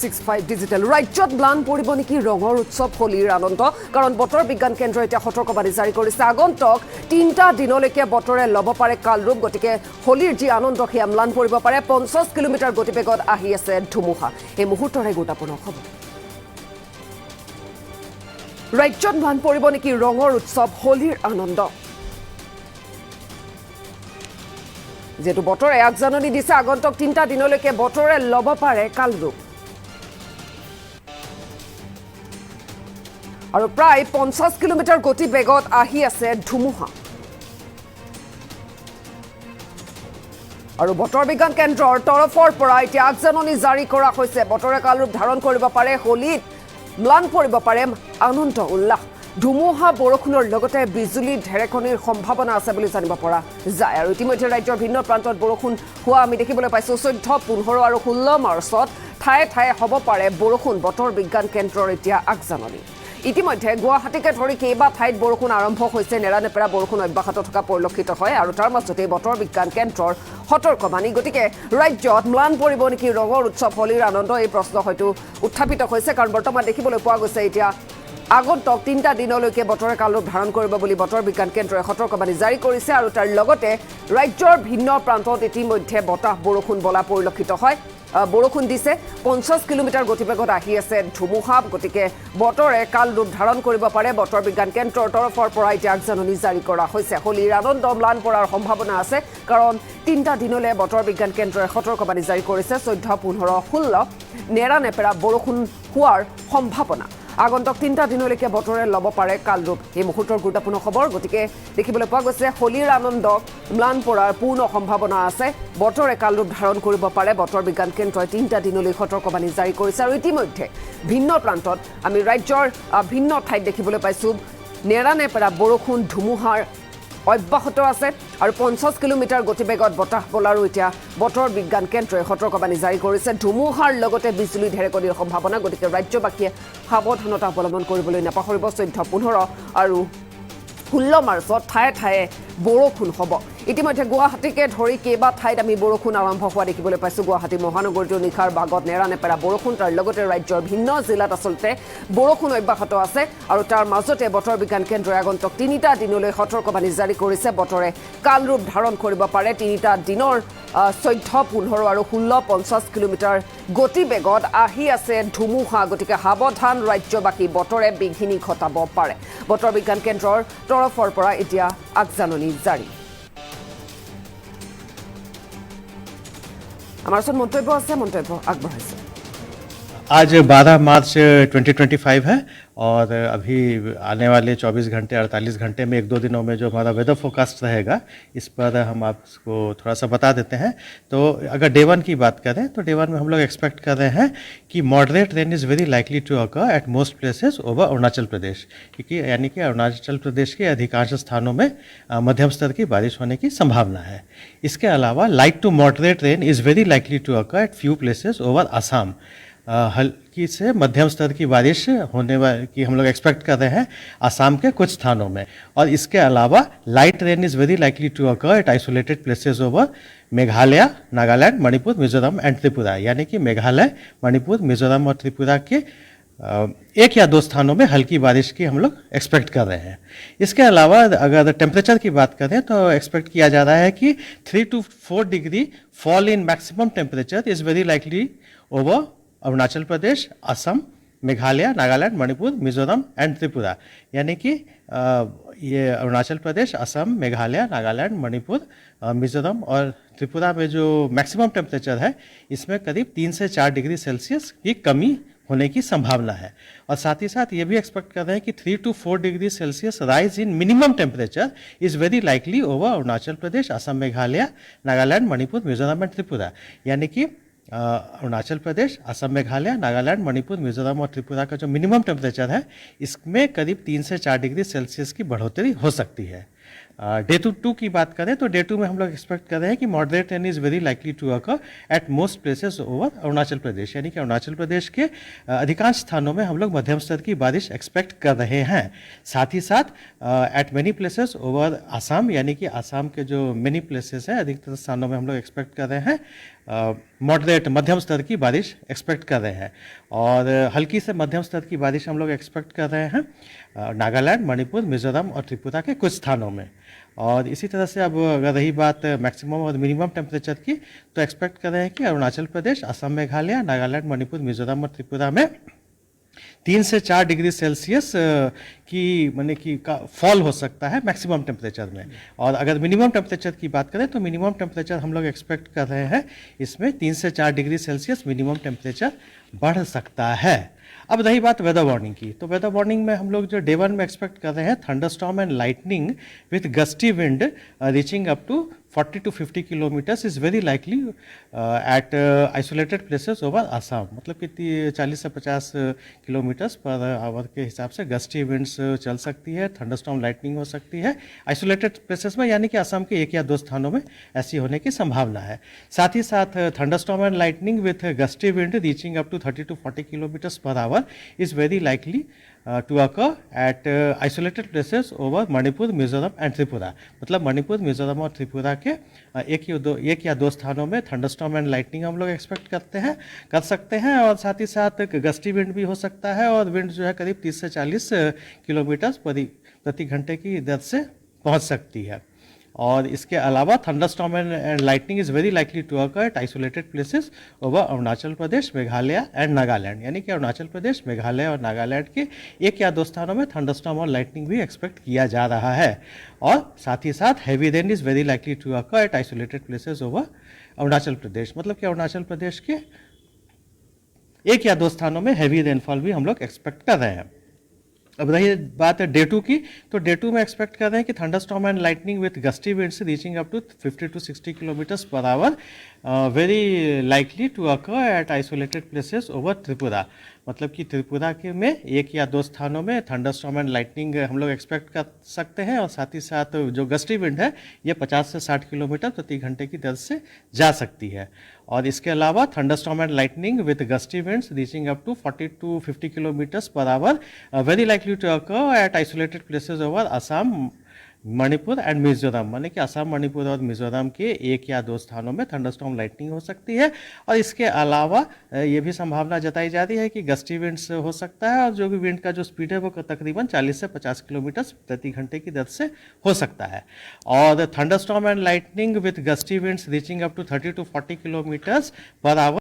365 digital ৰাজ্যত ম্লান পৰিব নেকি ৰঙৰ উৎসৱ হোলীৰ আনন্দ কাৰণ বতৰ বিজ্ঞান কেন্দ্ৰই এতিয়া সতৰ্কবাণী জাৰি কৰিছে আগন্তুক 3টা দিনলৈকে বতৰে ল'ব পাৰে কালৰূপ গতিকে হোলীৰ যি আনন্দ সেয়া ম্লান পৰিব পাৰে 50 কিলোমিটাৰ গতিবেগত আহি আছে ধুমুহা এই মুহূৰ্তৰে গুৰুত্বপূৰ্ণ খবৰ ৰাজ্যত ম্লান পৰিব নেকি ৰঙৰ উৎসৱ হোলীৰ আনন্দ যেটো বতৰে আগজাননী দিছে আগন্তুক 3টা দিনলৈকে বতৰে ল'ব পাৰে কালৰূপ আৰু প্ৰায় 50 কিলোমিটাৰ গতিবেগত আহি আছে ধুমুহা আৰু বতৰ বিজ্ঞান কেন্দ্ৰৰ তৰফৰ পৰা এতিয়া আগজাননী জাৰি কৰা হৈছে বতৰে কালৰূপ ধাৰণ কৰিব পাৰে হোলীত ম্লান পৰিব পাৰে আনন্দ উল্লাস ধুমুহা বৰষুণৰ লগতে বিজুলী ঢেৰেকনিৰ সম্ভাৱনা আছে বুলি জানিব পৰা যায় আৰু ইতিমধ্যে ৰাজ্যৰ ভিন্ন প্ৰান্তত বৰষুণ হোৱা আমি দেখিবলৈ পাইছো 14, 15 আৰু 16 মাৰ্চত ঠায়ে ঠায়ে হ'ব পাৰে বৰষুণ বতৰ বিজ্ঞান কেন্দ্ৰৰ এতিয়া আগজাননী ইতিমধ্যে গুৱাহাটীকে ধৰি কেইবা ঠাইত বৰষুণ আৰম্ভ হৈছে নেৰানেপেৰা বৰষুণ অব্যাহত থকা পৰিলক্ষিত হয় আৰু তাৰ মাজতে বতৰ বিজ্ঞান কেন্দ্ৰৰ সতৰ্কবাণী গতিকে ৰাজ্যত ম্লান পৰিব নেকি ৰঙৰ উৎসৱ হোলীৰ আনন্দ এই প্ৰশ্ন হয়তো উত্থাপিত হৈছে কাৰণ বৰ্তমান দেখিবলৈ পোৱা গৈছে এতিয়া আগন্তুক 3টা দিনলৈকে বতৰে কালৰূপ ধাৰণ কৰিব বুলি বতৰ বিজ্ঞান কেন্দ্ৰই সতৰ্কবাণী জাৰি কৰিছে আৰু তাৰ লগতে ৰাজ্যৰ ভিন্ন প্ৰান্তত ইতিমধ্যে বতাহ বৰষুণ বলা পৰিলক্ষিত হয় বৰষুণ দিছে 50 কিলোমিটাৰ গতিবেগত আহি আছে ধুমুহা গতিকে বতৰে কালৰূপ ধাৰণ কৰিব পাৰে বতৰ বিজ্ঞান কেন্দ্ৰৰ তৰফৰ পৰা এতিয়া আগজাননী জাৰি কৰা হৈছে হোলীৰ আনন্দ ম্লান পৰাৰ সম্ভাৱনা আছে কাৰণ 3টা দিনলৈ বতৰ বিজ্ঞান কেন্দ্ৰই সতৰ্কবাণী জাৰি কৰিছে 14, 15, 16 নেৰানেপেৰা বৰষুণ হোৱাৰ সম্ভাৱনা আগন্তুক 3টা দিনলৈকে বতৰে ল'ব পাৰে কালৰূপ এই মুহূৰ্তৰ গুৰুত্বপূৰ্ণ খবৰ গতিকে দেখিবলৈ পোৱা গৈছে হোলীৰ আনন্দ ম্লান পৰাৰ পূৰ্ণ সম্ভাৱনা আছে বতৰে কালৰূপ ধাৰণ কৰিব পাৰে বতৰ বিজ্ঞান কেন্দ্ৰই 3টা দিনলৈ সতৰ্কবাণী জাৰি কৰিছে আৰু ইতিমধ্যে ভিন্ন প্ৰান্তত আমি ৰাজ্যৰ ভিন্ন ঠাইত দেখিবলৈ পাইছো নেৰানেপেৰা বৰষুণ ধুমুহাৰ অব্যাহত আছে আৰু 50 কিলোমিটাৰ গতিবেগত বতাহ বলাৰো এতিয়া বতৰ বিজ্ঞান কেন্দ্ৰই সতৰ্কবাণী জাৰি কৰিছে ধুমুহাৰ লগতে বিজুলী ঢেৰেকনিৰ সম্ভাৱনা গতিকে ৰাজ্যবাসীয়ে সাৱধানতা অৱলম্বন কৰিবলৈ নাপাহৰিব 14, 15 আৰু 16 মাৰ্চত ঠায়ে ঠায়ে বৰষুণ হ'ব ইতিমধ্যে গুৱাহাটীকে ধৰি কেইবা ঠাইত আমি বৰষুণ আৰম্ভ হোৱা দেখিবলৈ পাইছো গুৱাহাটী মহানগৰীৰ নিশাৰ ভাগত নেৰানেপেৰা বৰষুণ তাৰ লগতে ৰাজ্যৰ ভিন্ন জিলাত আচলতে বৰষুণ অব্যাহত আছে আৰু তাৰ মাজতে বতৰ বিজ্ঞান কেন্দ্ৰই আগন্তুক 3টা দিনলৈ সতৰ্কবাণী জাৰি কৰিছে বতৰে কালৰূপ ধাৰণ কৰিব পাৰে 3টা দিনৰ 14, 15 আৰু 16 50 কিলোমিটাৰ গতিবেগত আহি আছে ধুমুহা গতিকে সাৱধান ৰাজ্যবাসী বতৰে বিঘিনি ঘটাব পাৰে বতৰ বিজ্ঞান কেন্দ্ৰৰ তৰফৰ পৰা এতিয়া আগজাননী জাৰি আমাৰ ওচৰত মন্তব্য আছে মন্তব্য আগবঢ়াইছে आज 12 मार्च 2025 है और अभी आने वाले 24 घंटे 48 घंटे में 1-2 दिनों में जो हमारा वेदर फोरकास्ट रहेगा इस पर हम आपको थोड़ा सा बता देते हैं तो अगर डे 1 की बात करें तो डे 1 में हम लोग एक्सपेक्ट कर रहे हैं कि moderate rain is very likely to occur at most places over Arunachal Pradesh क्योंकि यानी कि अरुणाचल प्रदेश के अधिकांश स्थानों में मध्यम स्तर की बारिश होने की संभावना है इसके अलावा light to moderate rain is very likely to occur at few places over Assam हल्की से मध्यम स्तर की बारिश होने की हम लोग एक्सपेक्ट कर रहे हैं असम के कुछ स्थानों में और इसके अलावा light rain is very likely to occur at isolated places over Meghalaya Nagaland Manipur Mizoram and Tripura यानी कि मेघालय मणिपुर मिजोरम और त्रिपुरा के 1 या 2 स्थानों में हल्की बारिश की हम लोग एक्सपेक्ट कर रहे हैं इसके अलावा अगर टेम्परेचर की बात करें तो एक्सपेक्ट किया जा रहा है कि 3 to 4 degree fall in maximum temperature is very likely over Arunachal Pradesh Assam Meghalaya Nagaland Manipur Mizoram and Tripura यानी कि ये अरुणाचल प्रदेश असम मेघालय नागालैंड मणिपुर मिजोरम और त्रिपुरा में जो मैक्सिमम टेम्परेचर है इसमें करीब 3 से 4 डिग्री सेल्सियस की कमी होने की संभावना है और साथ ही साथ ये भी एक्सपेक्ट कर रहे हैं कि 3 to 4 degree Celsius rise in minimum temperature is very likely over Arunachal Pradesh Assam Meghalaya Nagaland Manipur Mizoram and Tripura यानी कि अरुणाचल प्रदेश असम मेघालय नागालैंड मणिपुर मिजोरम और त्रिपुरा का जो मिनिमम टेम्परेचर है इसमें करीब 3 से 4 डिग्री सेल्सियस की बढ़ोतरी हो सकती है डे टू की बात करें तो डे टू में हम लोग एक्सपेक्ट कर रहे हैं कि moderate rain is very likely to occur at most places over Arunachal Pradesh, यानी कि अरुणाचल प्रदेश के अधिकांश स्थानों में हम लोग मध्यम स्तर की बारिश एक्सपेक्ट कर रहे हैं। साथ ही साथ eight many places over Assam, यानी कि आसाम के जो मेनी प्लेसेस हैं अधिकतर स्थानों में हम लोग एक्सपेक्ट कर रहे हैं मॉडरेट मध्यम स्तर की बारिश एक्सपेक्ट कर रहे हैं। और हल्की से मध्यम स्तर की बारिश हम लोग एक्सपेक्ट कर रहे हैं नागालैंड, मणिपुर, मिजोरम और त्रिपुरा के कुछ स्थानों में। और इसी तरह से अब अगर रही बात मैक्सिमम और मिनिमम टेम्परेचर की, तो एक्सपेक्ट कर रहे हैं कि अरुणाचल प्रदेश, असम, मेघालय, नागालैंड, मणिपुर, मिजोरम और त्रिपुरा में 3 से 4 डिग्री सेल्सियस की माने कि का फॉल हो सकता है मैक्सिमम टेम्परेचर में। और अगर मिनिमम टेम्परेचर की बात करें तो मिनिमम टेम्परेचर हम लोग एक्सपेक्ट कर रहे हैं इसमें 3 से 4 डिग्री सेल्सियस मिनिमम टेम्परेचर बढ़ सकता है। अब रही बात वेदर वार्निंग की, तो वेदर वार्निंग में हम लोग जो डे 1 में एक्सपेक्ट कर रहे हैं thunderstorm and lightning with gusty wind reaching up to 40 to 50 kilometres is very likely at isolated places over Assam. मतलब कि 40 से 50 किलोमीटर्स पर आवर के हिसाब से गस्टी विंड्स चल सकती है, थंडरस्टॉर्म लाइटनिंग हो सकती है आइसोलेटेड प्लेसेस में, यानी कि असम के 1 या 2 स्थानों में ऐसी होने की संभावना है। साथ ही साथ thunderstorm and lightning with gusty wind reaching up to 30 to 40 kilometres per hour is very likely to occur at isolated places over Manipur, Mizoram and Tripura. मतलब मणिपुर, मिजोरम और त्रिपुरा के एक या दो स्थानों में थंडरस्टॉर्म एंड लाइटनिंग हम लोग एक्सपेक्ट कर सकते हैं। और साथ ही साथ गस्टी विंड भी हो सकता है, और विंड जो है करीब 30 से 40 किलोमीटर प्रति घंटे की दर से पहुंच सकती है। और इसके अलावा thunderstorm and lightning is very likely to occur at isolated places over Arunachal Pradesh, Meghalaya and Nagaland, यानी कि अरुणाचल प्रदेश, मेघालय और नागालैंड के 1 या 2 स्थानों में थंडरस्टॉर्म और लाइटनिंग भी एक्सपेक्ट किया जा रहा है। और साथ ही साथ heavy rain is very likely to occur at isolated places over Arunachal Pradesh. मतलब कि अरुणाचल प्रदेश के 1 या 2 स्थानों में हैवी रेनफॉल भी हम लोग एक्सपेक्ट कर रहे हैं। अब रही बात है डे 2 की, तो डे 2 में एक्सपेक्ट कर रहे हैं कि thunderstorm and lightning with gusty winds reaching up to 50 to 60 kilometres per hour very likely to occur at isolated places over Tripura. मतलब कि त्रिपुरा के में 1 या 2 स्थानों में थंडरस्टॉर्म एंड लाइटनिंग हम लोग एक्सपेक्ट कर सकते हैं। और साथ ही साथ जो गस्टी विंड है ये 50 से 60 किलोमीटर प्रति घंटे की दर से जा सकती है। और इसके अलावा thunderstorm and lightning with gusty winds reaching up to 40 to 50 kilometres per hour very likely to occur at isolated places over Assam, Manipur and Mizoram. माने कि असम, मणिपुर और मिजोरम के 1 या 2 स्थानों में थंडरस्टॉर्म लाइटनिंग हो सकती है। और इसके अलावा ये भी संभावना जताई जा रही है कि गस्टी विंड्स हो सकता है, और जो भी विंड का जो स्पीड है वो तकरीबन 40 से 50 किलोमीटर प्रति घंटे की दर से हो सकता है। और thunderstorm and lightning with gusty winds reaching up to 30 to 40 kilometres per our